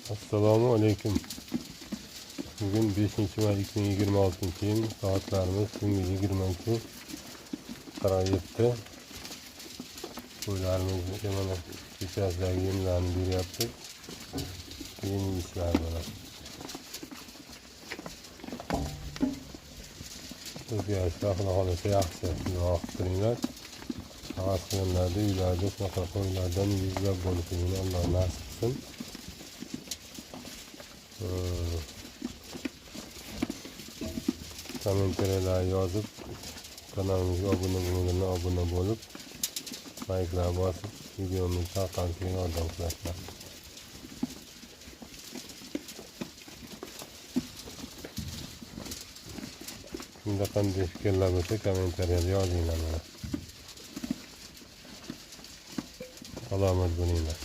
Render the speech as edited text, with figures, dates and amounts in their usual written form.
Assalomu alaykum. Bugun 5-may 2026-yil, soatlarimiz tungi 20:47. Qo'ylarimizni mana kechasidagi yemlarni beryapmiz. Keyin ishlar mana. O'zgarishlar xudo xolasa yaxshi. Duo qilinglar. Havas qilganlarda uylarda shunaqa qo'ylardan yuzlab bo'lishini Alloh nasib qilsin. Kommentariyalar yozib, kanalimizga obuna bo'lib, layklar bosib, videomizni tarqatishga yordam qilasizlar. Shunda qanday fikrlar bo'lsa kommentariyada yozinglar mana. Salomat bo'linglar.